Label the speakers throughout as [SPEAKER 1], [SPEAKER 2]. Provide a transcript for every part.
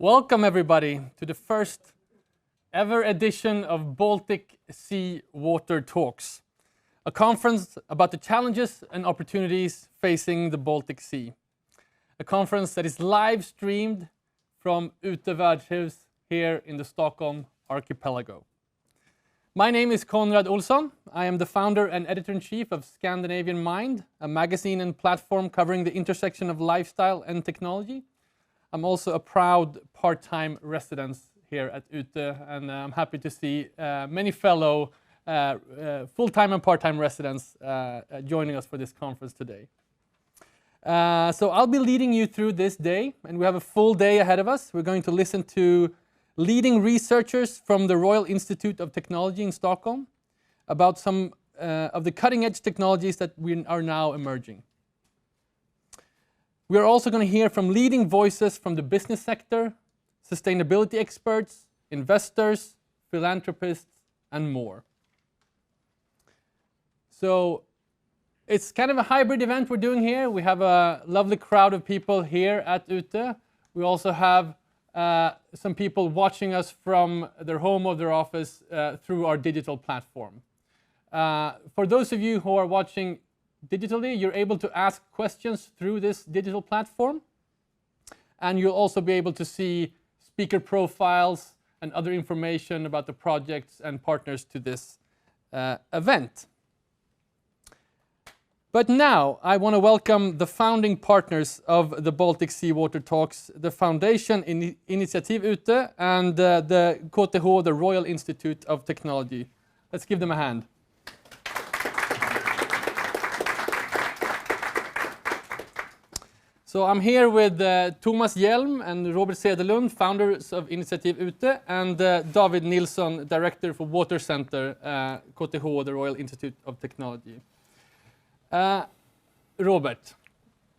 [SPEAKER 1] Welcome everybody to the first ever edition of Baltic Sea Water Talks, a conference about the challenges and opportunities facing the Baltic Sea. A conference that is live streamed from Utö here in the Stockholm archipelago. My name is Konrad Olsson. I am the founder and editor-in-chief of Scandinavian Mind, a magazine and platform covering the intersection of lifestyle and technology. I'm also a proud part-time resident here at Utö, and I'm happy to see many fellow full-time and part-time residents joining us for this conference today. So I'll be leading you through this day, and we have a full day ahead of us. We're going to listen to leading researchers from the Royal Institute of Technology in Stockholm about some of the cutting-edge technologies that are now emerging. We are also going to hear from leading voices from the business sector, sustainability experts, investors, philanthropists, and more. So it's kind of a hybrid event we're doing here. We have a lovely crowd of people here at Utö. We also have some people watching us from their home or their office through our digital platform. For those of you who are watching digitally, you're able to ask questions through this digital platform, and you'll also be able to see speaker profiles and other information about the projects and partners to this event. But now I want to welcome the founding partners of the Baltic Sea Water Talks, the Foundation Initiativ Utö and the KTH, the Royal Institute of Technology. Let's give them a hand. So I'm here with Thomas Hjelm and Robert Cederlund, founders of Initiativ Utö, and David Nilsson, director for Water Center, KTH, the Royal Institute of Technology. Robert,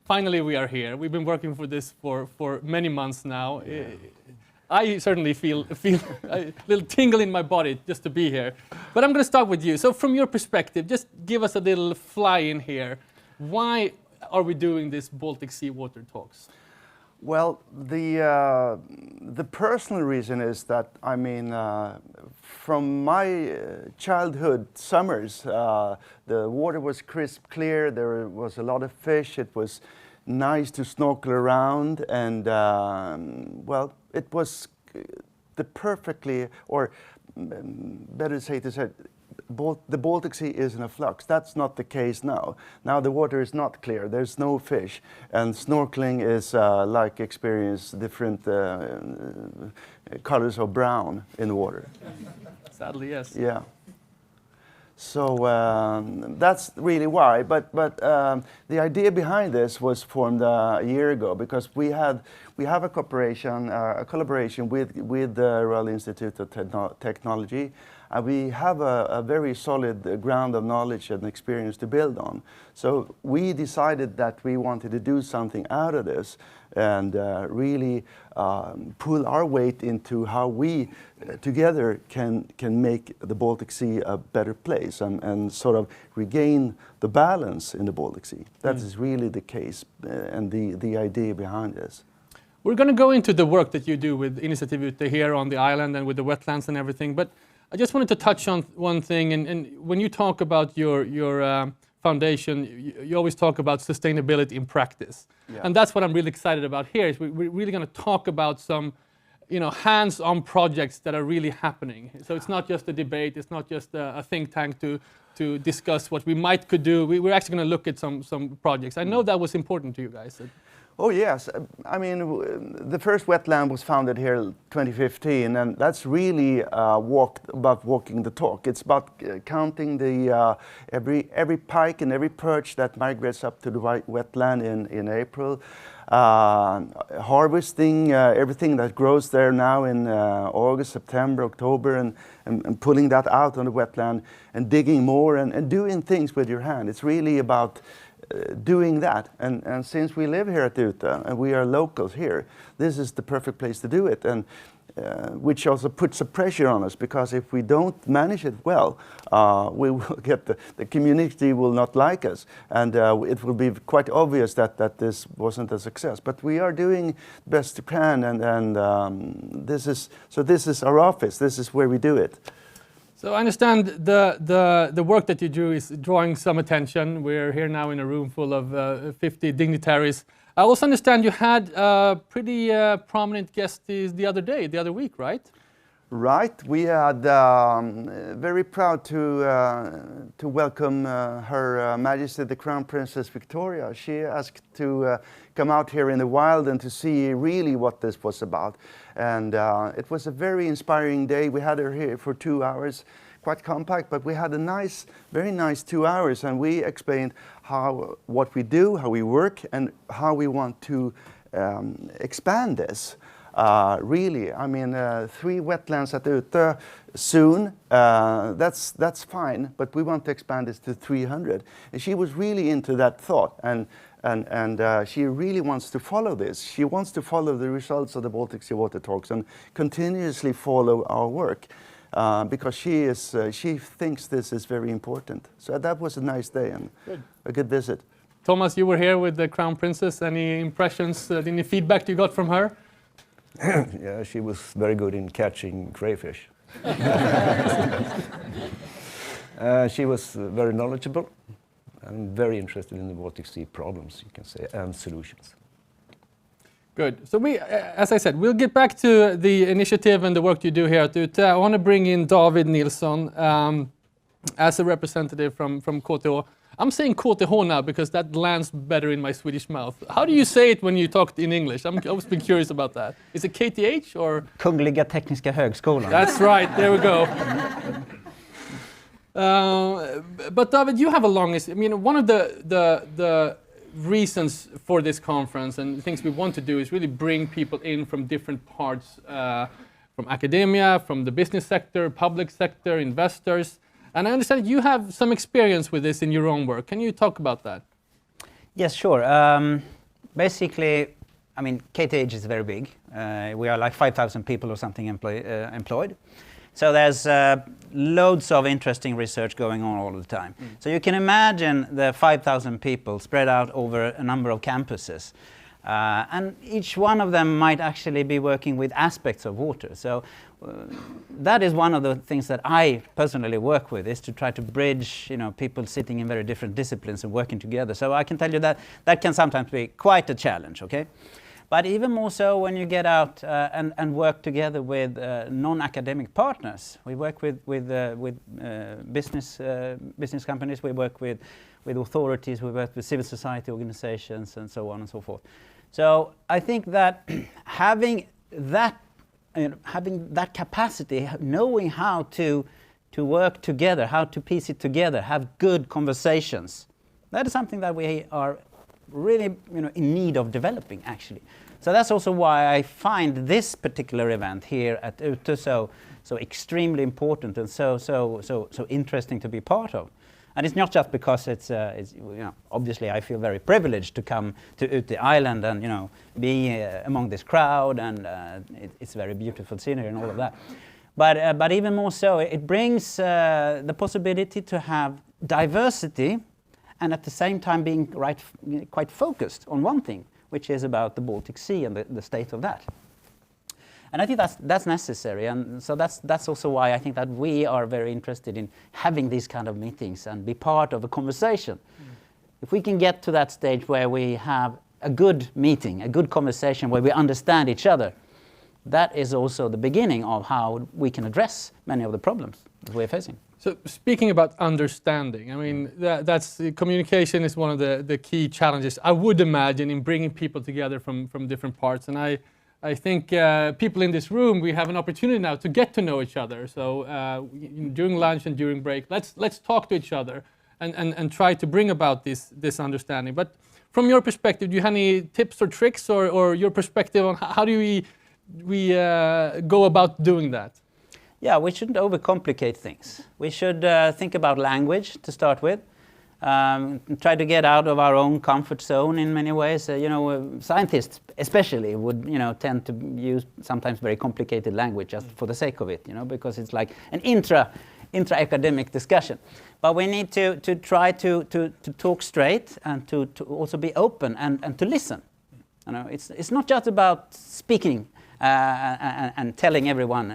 [SPEAKER 1] finally we are here. We've been working for this for many months now. I certainly feel a little tingle in my body just to be here. But I'm going to start with you. So from your perspective, just give us a little fly-in here. Why are we doing this Baltic Sea Water Talks?
[SPEAKER 2] Well, the personal reason is that, I mean, from my childhood summers, the water was crisp, clear, there was a lot of fish, it was nice to snorkel around, and, well, it was the perfectly, or better say to say, the Baltic Sea is in a flux. That's not the case now. Now the water is not clear, there's no fish, and snorkeling is like experience different colors of brown in the water.
[SPEAKER 1] Sadly, yes.
[SPEAKER 2] Yeah. So that's really why. But the idea behind this was formed a year ago because we have a collaboration with the Royal Institute of Technology. We have a very solid ground of knowledge and experience to build on. So we decided that we wanted to do something out of this and really pull our weight into how we together can make the Baltic Sea a better place and sort of regain the balance in the Baltic Sea. That is really the case and the idea behind this.
[SPEAKER 1] We're going to go into the work that you do with Initiativ Utö here on the island and with the wetlands and everything, but I just wanted to touch on one thing, and when you talk about your foundation, you always talk about sustainability in practice. Yeah. And that's what I'm really excited about here, is we're really going to talk about some hands-on projects that are really happening. So it's not just a debate, it's not just a think tank to discuss what we could do. We're actually going to look at some projects. I know that was important to you guys.
[SPEAKER 2] Oh yes, I mean the first wetland was founded here in 2015, and that's really about walking the talk. It's about counting the every pike and every perch that migrates up to the wetland in April, harvesting everything that grows there now in August, September, October, and pulling that out on the wetland and digging more and doing things with your hand. It's really about doing that. And since we live here at Utö and we are locals here, this is the perfect place to do it. And which also puts a pressure on us, because if we don't manage it well, we will get the community will not like us, and it will be quite obvious that this wasn't a success. But we are doing best we can, and this is our office. This is where we do it.
[SPEAKER 1] So I understand the work that you do is drawing some attention. We're here now in a room full of 50 dignitaries. I also understand you had a pretty prominent guest the other week, right?
[SPEAKER 2] Right. We had very proud to welcome Her Majesty the Crown Princess Victoria. She asked to come out here in the wild and to see really what this was about. And it was a very inspiring day. We had her here for 2 hours, quite compact, but we had a very nice 2 hours, and we explained what we do, how we work, and how we want to expand this. Really, I mean, 3 wetlands at Utö soon, that's fine, but we want to expand this to 300. And she was really into that thought, and she really wants to follow this. She wants to follow the results of the Baltic Sea Water Talks and continuously follow our work, because she thinks this is very important. So that was a nice day and a good visit.
[SPEAKER 1] Thomas, you were here with the Crown Princess. Any impressions, any feedback you got from her?
[SPEAKER 3] Yeah, she was very good in catching crayfish. She was very knowledgeable and very interested in the Baltic Sea problems, you can say, and solutions.
[SPEAKER 1] Good. So as I said, we'll get back to the initiative and the work you do here at Utö. I want to bring in David Nilsson as a representative from KTH. I'm saying KTH now because that lands better in my Swedish mouth. How do you say it when you talk in English? I've always been curious about that. Is it KTH or?
[SPEAKER 4] Kungliga Tekniska Högskolan.
[SPEAKER 1] That's right. There we go. But David, you have a long history. I mean, one of the reasons for this conference and the things we want to do is really bring people in from different parts, from academia, from the business sector, public sector, investors. And I understand you have some experience with this in your own work. Can you talk about that?
[SPEAKER 4] Yes, sure. Basically, I mean, KTH is very big. We are like 5,000 people or something employed. So there's loads of interesting research going on all the time. So you can imagine the 5,000 people spread out over a number of campuses. And each one of them might actually be working with aspects of water. So that is one of the things that I personally work with, is to try to bridge, people sitting in very different disciplines and working together. So I can tell you that that can sometimes be quite a challenge, okay? But even more so when you get out and work together with non-academic partners. We work with business companies, we work with authorities, we work with civil society organizations, and so on and so forth. So I think that having that capacity, knowing how to work together, how to piece it together, have good conversations, that is something that we are really in need of developing, actually. So that's also why I find this particular event here at Utö so extremely important and so interesting to be part of. And it's not just because it's obviously I feel very privileged to come to Utö Island and be among this crowd, and it's very beautiful scenery and all of that. But even more so, it brings the possibility to have diversity, and at the same time being quite focused on one thing, which is about the Baltic Sea and the state of that. And I think that's necessary, and so that's also why I think that we are very interested in having these kind of meetings and be part of a conversation. If we can get to that stage where we have a good meeting, a good conversation where we understand each other, that is also the beginning of how we can address many of the problems that we're facing.
[SPEAKER 1] So speaking about understanding, I mean, communication is one of the key challenges, I would imagine, in bringing people together from different parts. And I think people in this room, we have an opportunity now to get to know each other. So during lunch and during break, let's talk to each other and try to bring about this understanding. But from your perspective, do you have any tips or tricks or your perspective on how do we go about doing that?
[SPEAKER 4] Yeah, we shouldn't overcomplicate things. We should think about language to start with. try to get out of our own comfort zone in many ways. Scientists especially would, tend to use sometimes very complicated language just for the sake of it, because it's like an intra-academic discussion. But we need to try to talk straight and to also be open and to listen. It's not just about speaking and telling everyone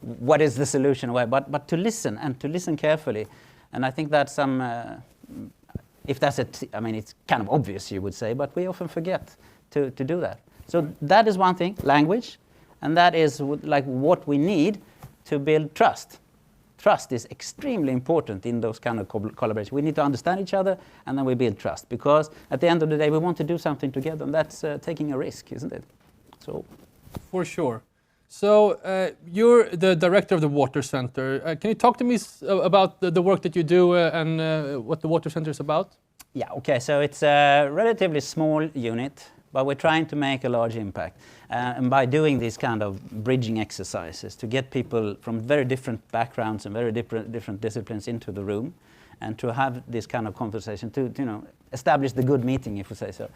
[SPEAKER 4] what is the solution, but to listen and to listen carefully. And I think that's it's kind of obvious, you would say, but we often forget to do that. So that is one thing, language, and that is like what we need to build trust. Trust is extremely important in those kind of collaborations. We need to understand each other, and then we build trust, because at the end of the day, we want to do something together, and that's taking a risk, isn't it? So,
[SPEAKER 1] for sure. So you're the director of the Water Center. Can you talk to me about the work that you do and what the Water Center is about?
[SPEAKER 4] Yeah, okay, so it's a relatively small unit, but we're trying to make a large impact. And by doing these kind of bridging exercises to get people from very different backgrounds and very different disciplines into the room, and to have this kind of conversation to establish the good meeting, if we say so.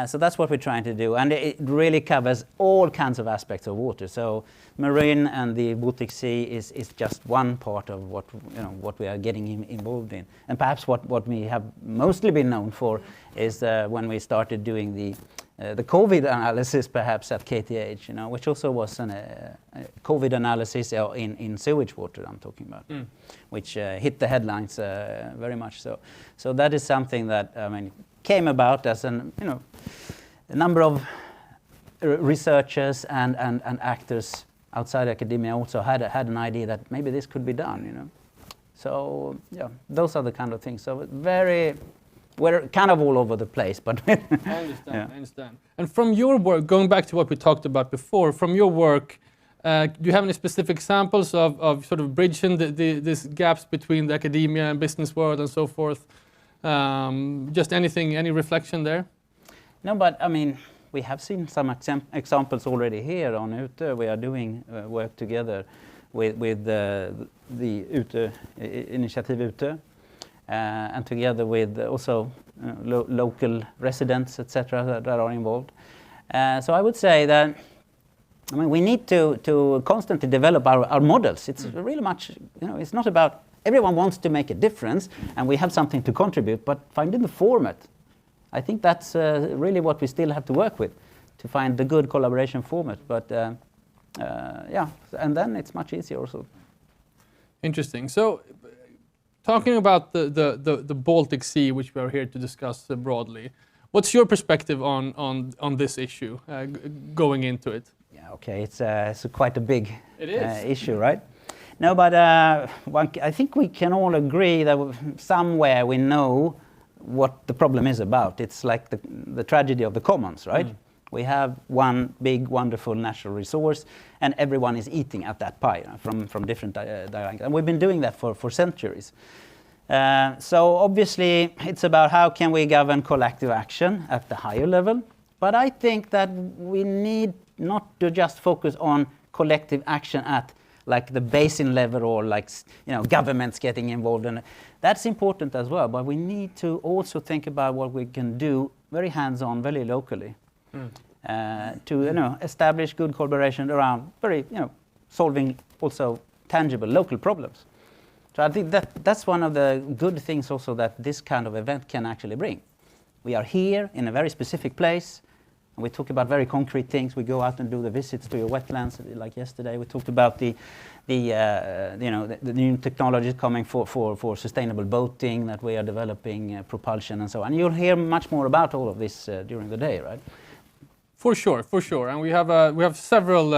[SPEAKER 4] So that's what we're trying to do, and it really covers all kinds of aspects of water. So marine and the Baltic Sea is just one part of what we are getting involved in. And perhaps what we have mostly been known for is when we started doing the COVID analysis, perhaps at KTH, which also was a COVID analysis in sewage water I'm talking about, which hit the headlines very much so. So that is something that came about as a number of researchers and actors outside academia also had an idea that maybe this could be done. So yeah, those are the kind of things. So we're kind of all over the place, but
[SPEAKER 1] I understand. I understand. And from your work, going back to what we talked about before, from your work, do you have any specific examples of sort of bridging these gaps between the academia and business world and so forth? Just anything, any reflection there?
[SPEAKER 4] No, but we have seen some examples already here on Utö. We are doing work together with the Initiativ Utö. And together with also local residents, etc., that are involved. So I would say that we need to constantly develop our models. It's really much, it's not about everyone wants to make a difference and we have something to contribute, but finding the format. I think that's really what we still have to work with, to find the good collaboration format. But yeah, and then it's much easier also.
[SPEAKER 1] Interesting. So, talking about the Baltic Sea, which we are here to discuss broadly, what's your perspective on this issue going into it?
[SPEAKER 4] Yeah, okay, it's quite a big issue, right? No, but I think we can all agree that somewhere we know what the problem is about. It's like the tragedy of the commons, right? We have one big, wonderful natural resource, and everyone is eating at that pie from different directions. And we've been doing that for centuries. So obviously, it's about how can we govern collective action at the higher level. But I think that we need not to just focus on collective action at like the basin level or like governments getting involved in it. That's important as well. But we need to also think about what we can do very hands-on, very locally. To establish good collaboration around very solving also tangible local problems. So I think that's one of the good things also that this kind of event can actually bring. We are here in a very specific place, and we talk about very concrete things. We go out and do the visits to your wetlands, like yesterday. We talked about the new technologies coming for sustainable boating that we are developing, propulsion and so on. And you'll hear much more about all of this during the day, right?
[SPEAKER 1] For sure, and we have several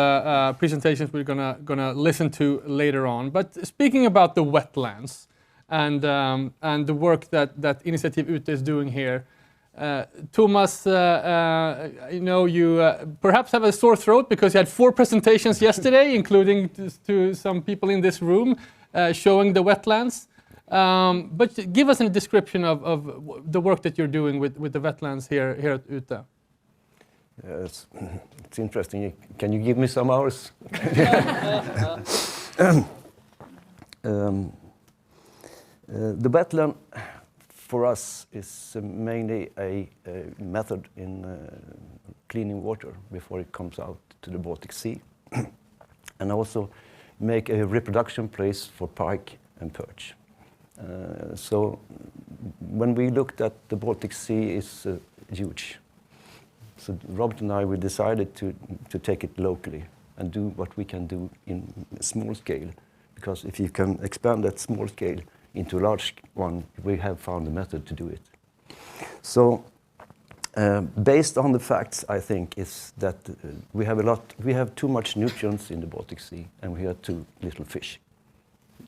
[SPEAKER 1] presentations we're gonna listen to later on. But speaking about the wetlands and the work that Initiativ Utö is doing here, Thomas, you perhaps have a sore throat because you had 4 presentations yesterday, including to some people in this room, showing the wetlands. But give us a description of the work that you're doing with the wetlands here at Utö.
[SPEAKER 3] Yes, it's interesting. Can you give me some hours? The wetland for us is mainly a method in cleaning water before it comes out to the Baltic Sea, and also make a reproduction place for pike and perch. So when we looked at the Baltic Sea, is huge. So Robert and I, we decided to take it locally and do what we can do in small scale, because if you can expand that small scale into a large one, we have found a method to do it. So based on the facts, I think, is that we have too much nutrients in the Baltic Sea and we have too little fish.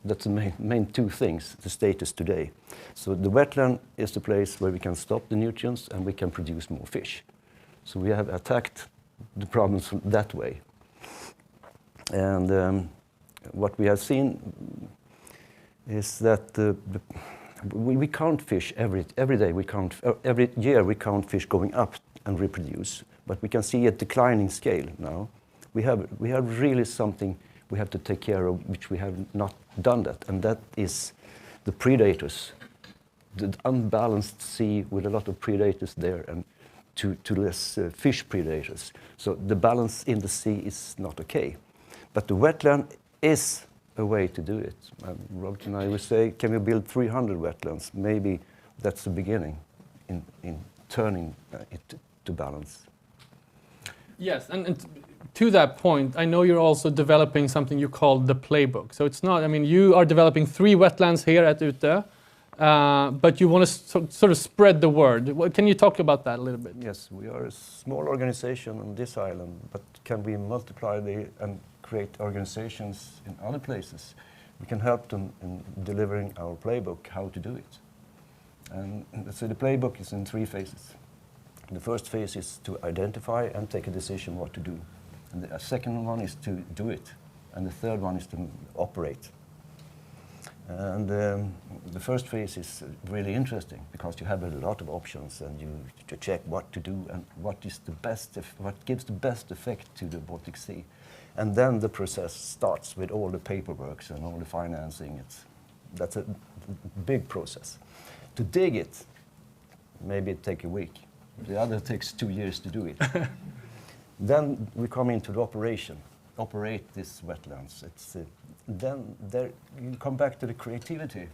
[SPEAKER 3] That's the main two things, the status today. So the wetland is the place where we can stop the nutrients and we can produce more fish. So we have attacked the problems that way. And what we have seen is that we count fish every day. Every year we count fish going up and reproduce, but we can see a declining scale now. We have really something we have to take care of, which we have not done that, and that is the predators, the unbalanced sea with a lot of predators there and too less fish predators. So the balance in the sea is not okay, but the wetland is a way to do it. Robert and I would say, can we build 300 wetlands? Maybe that's the beginning in turning it to balance.
[SPEAKER 1] Yes, and to that point, I know you're also developing something you call the playbook. So it's not, I mean, you are developing 3 wetlands here at Utö, but you want to sort of spread the word. Can you talk about that a little bit?
[SPEAKER 3] Yes, we are a small organization on this island, but can we multiply and create organizations in other places? We can help them in delivering our playbook, how to do it. And so the playbook is in 3 phases. The first phase is to identify and take a decision what to do. And the second one is to do it. And the third one is to operate. And the first phase is really interesting because you have a lot of options and you to check what to do and what gives the best effect to the Baltic Sea. And then the process starts with all the paperwork and all the financing. That's a big process. To dig it, maybe it takes a week. The other takes 2 years to do it. Then we come into the operate these wetlands. Then you come back to the creativity.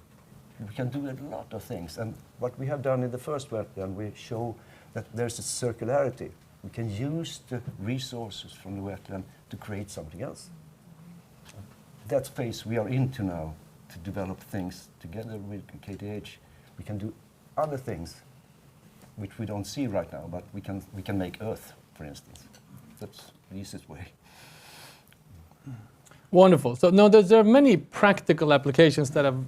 [SPEAKER 3] We can do a lot of things. And what we have done in the first wetland, we show that there's a circularity. We can use the resources from the wetland to create something else. That phase we are into now, to develop things together with KTH. We can do other things which we don't see right now, but we can make earth, for instance. That's the easiest way.
[SPEAKER 1] Wonderful. So no, there are many practical applications that have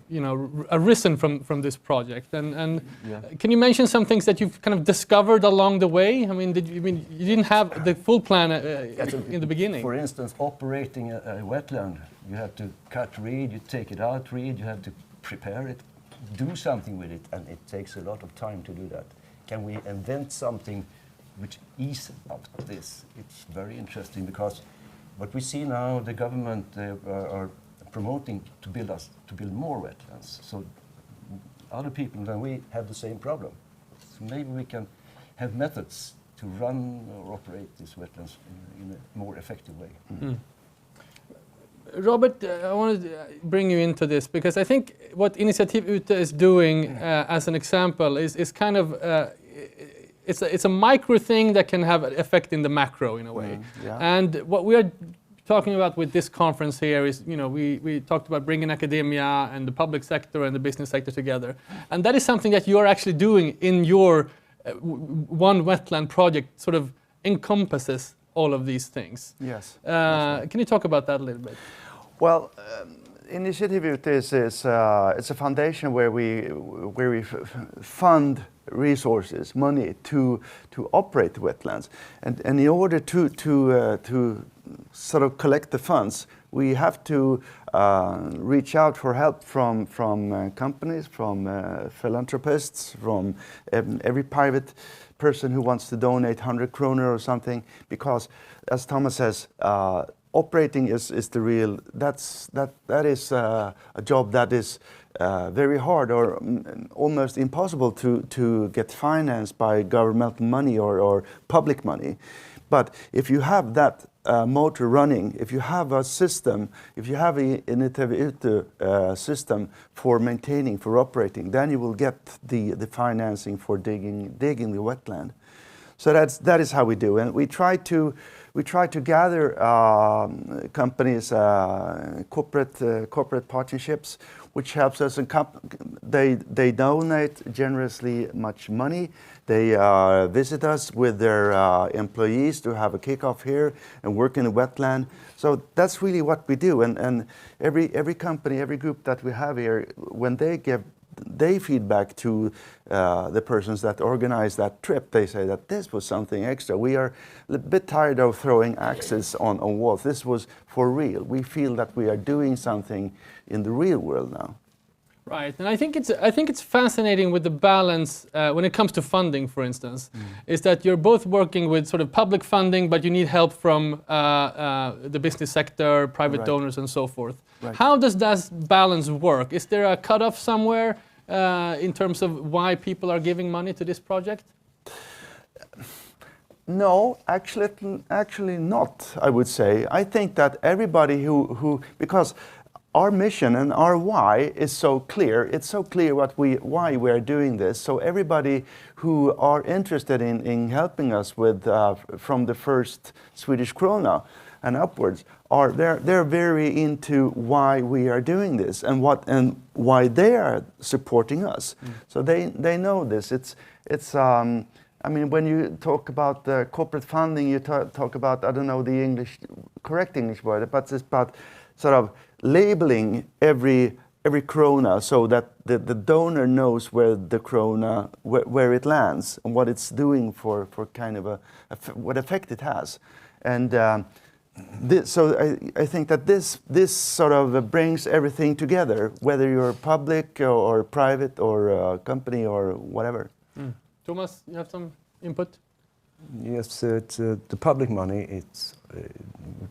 [SPEAKER 1] arisen from this project. And
[SPEAKER 3] Yeah.
[SPEAKER 1] Can you mention some things that you've kind of discovered along the way? I mean, you didn't have the full plan in the beginning?
[SPEAKER 3] For instance, operating a wetland, you have to cut reed, you take it out reed, you have to prepare it, do something with it, and it takes a lot of time to do that. Can we invent something which ease up this? It's very interesting because what we see now, the government are promoting to build more wetlands. So other people than we have the same problem. So maybe we can have methods to run or operate these wetlands in a more effective way.
[SPEAKER 1] Mm. Robert, I want to bring you into this because I think what Initiativ Utö is doing as an example is kind of it's a micro thing that can have an effect in the macro in a way.
[SPEAKER 2] Yeah.
[SPEAKER 1] And what we are talking about with this conference here is, we talked about bringing academia and the public sector and the business sector together. And that is something that you are actually doing in your one wetland project, sort of encompasses all of these things.
[SPEAKER 2] Yes.
[SPEAKER 1] Can you talk about that a little bit?
[SPEAKER 2] Well, Initiativ Utö it's a foundation where we fund resources, money to operate the wetlands, and in order to sort of collect the funds, we have to reach out for help from companies, from philanthropists, from every private person who wants to donate 100 kronor or something, because as Thomas says, operating is the real. That is a job that is very hard or almost impossible to get financed by governmental money or public money. But if you have that motor running, if you have a system, if you have an Initiativ Utö system for maintaining, for operating, then you will get the financing for digging the wetland. So that is how we do, and we try to gather companies, corporate partnerships, which helps us. And they donate generously much money. They visit us with their employees to have a kickoff here and work in the wetland. So that's really what we do. And every company, every group that we have here, when they give feedback to the persons that organize that trip, they say that this was something extra. We are a bit tired of throwing axes on walls. This was for real. We feel that we are doing something in the real world now.
[SPEAKER 1] Right, and I think it's fascinating with the balance when it comes to funding, for instance, is that you're both working with sort of public funding, but you need help from the business sector, private donors, and so forth.
[SPEAKER 2] Right.
[SPEAKER 1] How does that balance work? Is there a cutoff somewhere in terms of why people are giving money to this project?
[SPEAKER 2] No, actually not, I would say. I think that everybody who because our mission and our why is so clear. It's so clear why we are doing this. So everybody who are interested in helping us with from the first Swedish krona and upwards they're very into why we are doing this and why they are supporting us. So they know this. It's I mean, when you talk about the corporate funding, you talk about, I don't know the correct English word, but it's about sort of labeling every krona so that the donor knows where the krona, where it lands and what it's doing for kind of what effect it has. And so I think that this sort of brings everything together, whether you're public or private or a company or whatever.
[SPEAKER 1] Thomas, you have some input?
[SPEAKER 3] Yes, the public money,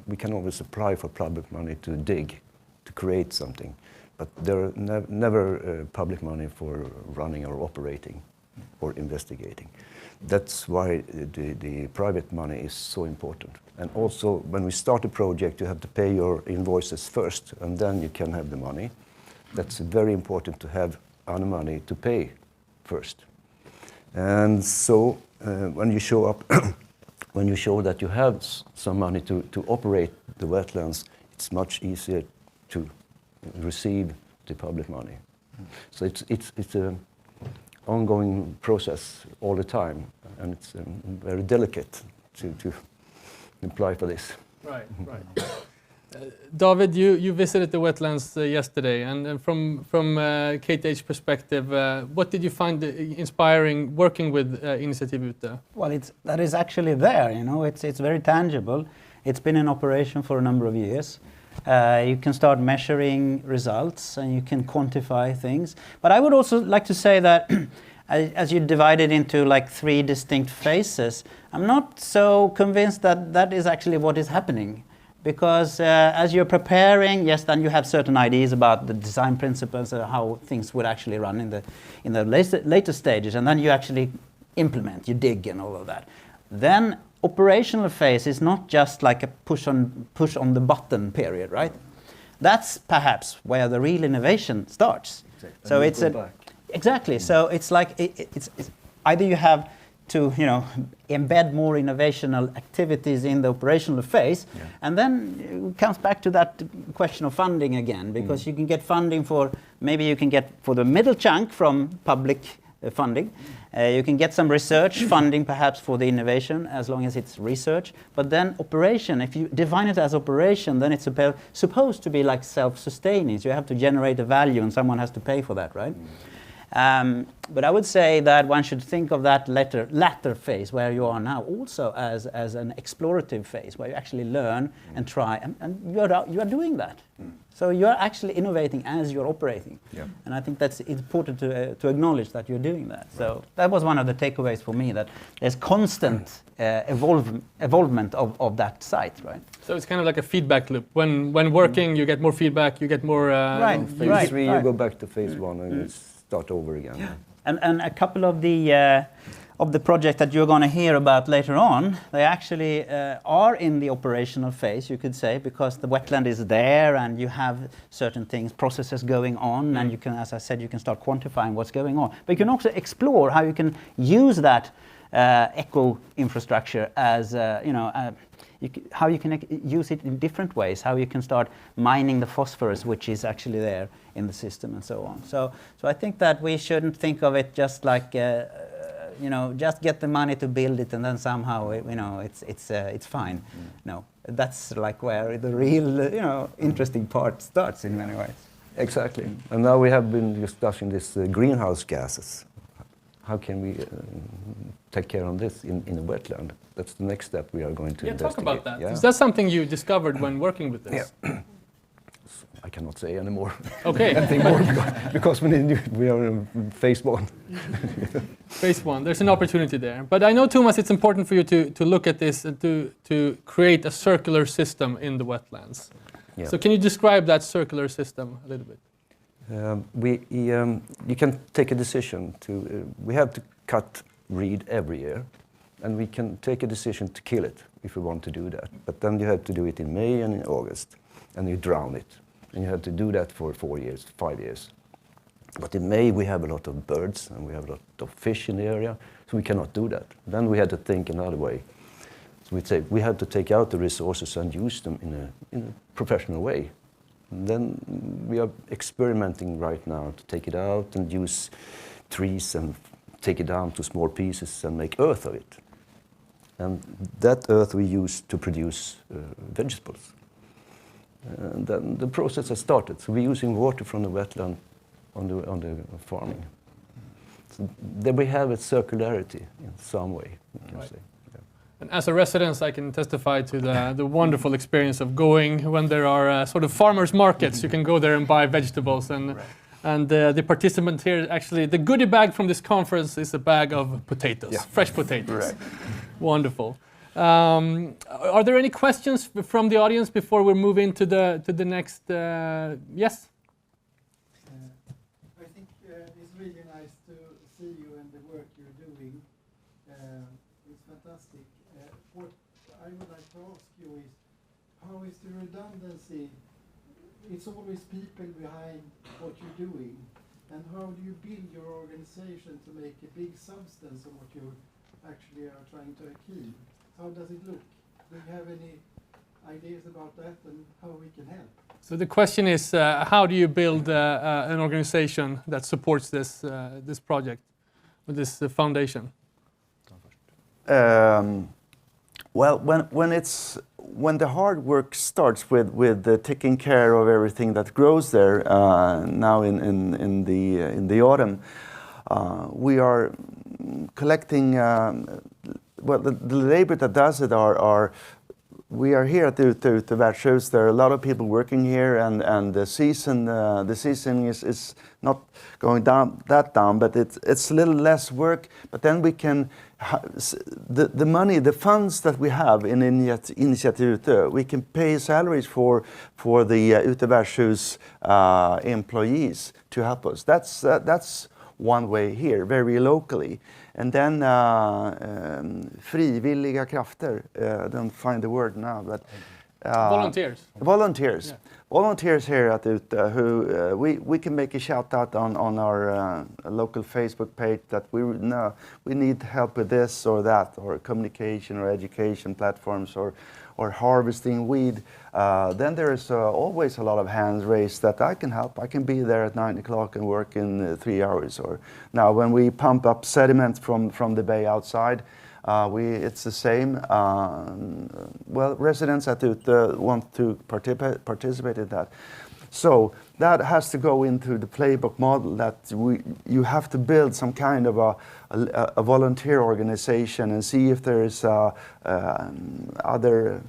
[SPEAKER 3] we can always apply for public money to dig, to create something, but there are never public money for running or operating or investigating. That's why the private money is so important. And also, when we start a project, you have to pay your invoices first, and then you can have the money. That's very important to have other money to pay first. And so, when you show up, when you show that you have some money to operate the wetlands, it's much easier to receive the public money. So it's an ongoing process all the time, and it's very delicate to apply for this.
[SPEAKER 1] Right. David, you visited the wetlands yesterday, and from KTH perspective, what did you find inspiring working with Initiativ Utö?
[SPEAKER 4] Well, that is actually there. You know, it's very tangible. It's been in operation for a number of years. You can start measuring results and you can quantify things. But I would also like to say that as you divide it into like 3 distinct phases, I'm not so convinced that that is actually what is happening. Because as you're preparing, yes, then you have certain ideas about the design principles, how things would actually run in the later stages, and then you actually implement, you dig and all of that. Then operational phase is not just like a push on the button period, right? That's perhaps where the real innovation starts.
[SPEAKER 3] Exactly.
[SPEAKER 4] So it's exactly. So it's like it's either you have to embed more innovational activities in the operational phase, and then it comes back to that question of funding again, because you can get funding maybe you can get for the middle chunk from public funding. You can get some research funding perhaps for the innovation as long as it's research, but then operation, if you define it as operation, then it's supposed to be like self-sustaining, so you have to generate a value and someone has to pay for that, right? But I would say that one should think of that latter phase where you are now also as an explorative phase where you actually learn and try, and you are doing that. So you are actually innovating as you're operating.
[SPEAKER 3] Yeah.
[SPEAKER 4] And I think that's important to acknowledge that you're doing that. So that was one of the takeaways for me, that there's constant evolvement of that site, right?
[SPEAKER 1] So it's kind of like a feedback loop. When working, you get more feedback, you get more...
[SPEAKER 4] Right.
[SPEAKER 3] Phase 3, you go back to phase 1 and you start over again.
[SPEAKER 4] Yeah. And a couple of the projects that you're going to hear about later on, they actually are in the operational phase, you could say, because the wetland is there and you have certain things, processes going on, and you can, as I said, you can start quantifying what's going on. But you can also explore how you can use that eco infrastructure as, how you can use it in different ways, how you can start mining the phosphorus which is actually there in the system and so on. So I think that we shouldn't think of it just like, just get the money to build it and then somehow, it's fine. No, that's like where the real, interesting part starts in many ways.
[SPEAKER 3] Exactly. And now we have been discussing this greenhouse gases. How can we take care of this in a wetland? That's the next step we are going to investigate.
[SPEAKER 1] Talk about that.
[SPEAKER 3] Yeah.
[SPEAKER 1] Is that something you discovered when working with this?
[SPEAKER 3] Yeah. I cannot say anymore.
[SPEAKER 1] Okay.
[SPEAKER 3] Anything more because we are in phase 1.
[SPEAKER 1] Phase 1. There's an opportunity there. But I know, Thomas, it's important for you to look at this and to create a circular system in the wetlands.
[SPEAKER 3] Yeah.
[SPEAKER 1] So can you describe that circular system a little bit?
[SPEAKER 3] You can take a decision to. We have to cut reed every year, and we can take a decision to kill it if we want to do that. But then you have to do it in May and in August, and you drown it, and you have to do that for 4 years, 5 years. But in May we have a lot of birds and we have a lot of fish in the area, so we cannot do that. Then we had to think another way. So we'd say we have to take out the resources and use them in a professional way. And then we are experimenting right now to take it out and use trees and take it down to small pieces and make earth of it. And that earth we use to produce vegetables. And then the process has started. So we're using water from the wetland on the farming. So then we have a circularity in some way, you can say.
[SPEAKER 1] And as a resident, I can testify to the wonderful experience of going when there are sort of farmers markets. You can go there and buy vegetables. And the participant here, actually, the goodie bag from this conference is a bag of potatoes, fresh potatoes. Right. Wonderful. Are there any questions from the audience before we move into the next? Yes?
[SPEAKER 5] I think it's really nice to see you and the work you're doing. It's fantastic. What I would like to ask you is, how is the redundancy? It's always people behind what you're doing. And how do you build your organization to make a big substance of what you actually are trying to achieve? How does it look? Do you have any ideas about that and how we can help? So
[SPEAKER 1] the question is, how do you build an organization that supports this project, with this foundation?
[SPEAKER 2] Well, when the hard work starts with taking care of everything that grows there now in the autumn, we are collecting. Well, the labor that does it we are here at the Utö Världshus. There are a lot of people working here, and the season is not going down, but it's a little less work. But then we can the money, the funds that we have in Initiativ Utö, we can pay salaries for the Utö Världshus employees to help us. That's one way here, very locally. And then frivilliga krafter, I don't find the word now, but
[SPEAKER 1] volunteers.
[SPEAKER 2] Volunteers.
[SPEAKER 1] Yeah.
[SPEAKER 2] Volunteers here at Utö who we can make a shout out on our local Facebook page that we need help with this or that, or communication or education platforms or harvesting weed. Then there is always a lot of hands raised that I can help. I can be there at 9 o'clock and work in 3 hours. Or now when we pump up sediment from the bay outside, it's the same. Well, residents at Utö want to participate in that. So that has to go into the playbook model, that you have to build some kind of a volunteer organization and see if there is other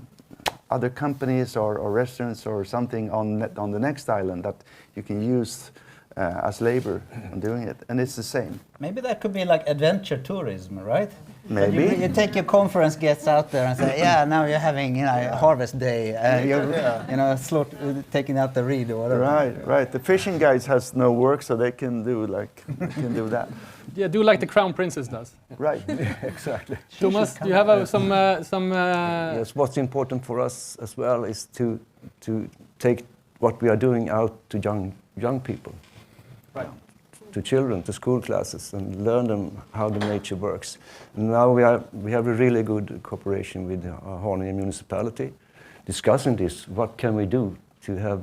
[SPEAKER 2] companies or restaurants or something on the next island that you can use as labor on doing it, and it's the same.
[SPEAKER 4] Maybe that could be like adventure tourism, right?
[SPEAKER 2] Maybe.
[SPEAKER 4] You take your conference guests out there and say, yeah, now you're having harvest day, you're taking out the reed or whatever.
[SPEAKER 2] Right. The fishing guides has no work, so they can do that.
[SPEAKER 1] Yeah, do like the Crown Princess does.
[SPEAKER 2] Right.
[SPEAKER 3] Exactly.
[SPEAKER 1] Thomas, do you have some?
[SPEAKER 3] Yes, what's important for us as well is to take what we are doing out to young people.
[SPEAKER 1] Right.
[SPEAKER 3] To children, to school classes, and learn them how the nature works. And now we have a really good cooperation with the Haninge municipality, discussing this. What can we do to have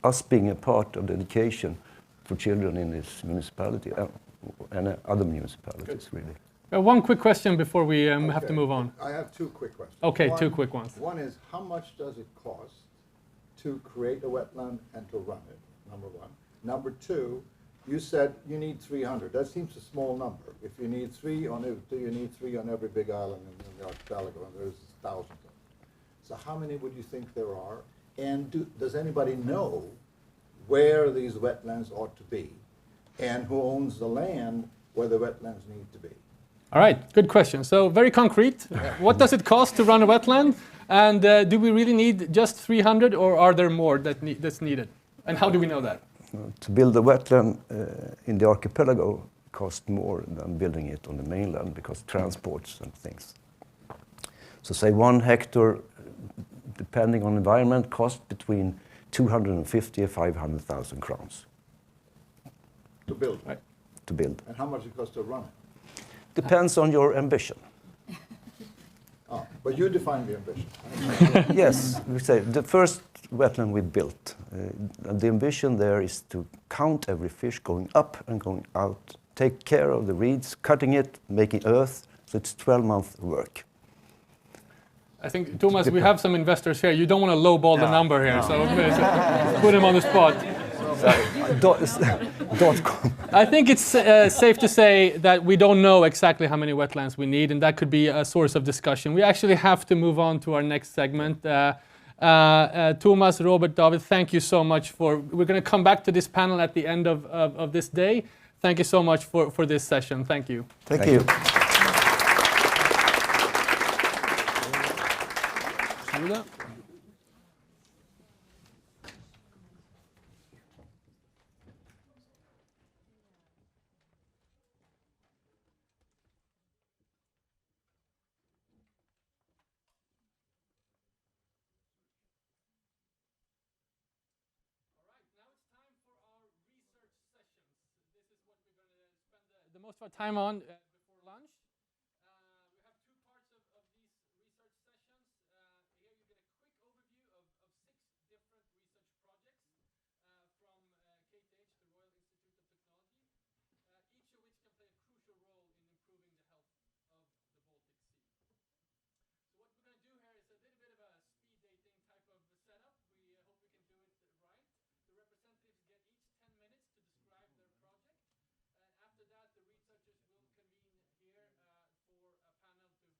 [SPEAKER 3] us being a part of the education for children in this municipality and other municipalities, really.
[SPEAKER 1] One quick question before we have to move on.
[SPEAKER 6] I have two quick questions.
[SPEAKER 1] Okay, two quick ones.
[SPEAKER 6] One is, how much does it cost to create a wetland and to run it, number one? Number two, you said you need 300. That seems a small number. If you need 3 on Utö, you need 3 on every big island in the archipelago, and there's thousands of them. So how many would you think there are? And does anybody know where these wetlands ought to be, and who owns the land where the wetlands need to be?
[SPEAKER 1] All right, good question. So very concrete. What does it cost to run a wetland? And do we really need just 300, or are there more that's needed? And how do we know that?
[SPEAKER 3] To build a wetland in the archipelago costs more than building it on the mainland, because transports and things. So say 1 hectare, depending on environment, costs between 250 and 500,000 crowns.
[SPEAKER 6] To build?
[SPEAKER 1] Right.
[SPEAKER 3] To build.
[SPEAKER 6] And how much it costs to run it?
[SPEAKER 3] Depends on your ambition.
[SPEAKER 6] Oh, but you define the ambition.
[SPEAKER 3] Yes, we say the first wetland we built, the ambition there is to count every fish going up and going out, take care of the reeds, cutting it, making earth, so it's 12-month work.
[SPEAKER 1] I think, Thomas, we have some investors here. You don't want to lowball the number here, so put him on the spot. I think it's safe to say that we don't know exactly how many wetlands we need, and that could be a source of discussion. We actually have to move on to our next segment. Thomas, Robert, David, thank you so much we're going to come back to this panel at the end of this day. Thank you so much for this session. Thank you.
[SPEAKER 2] Thank you.
[SPEAKER 1] Most of our time on.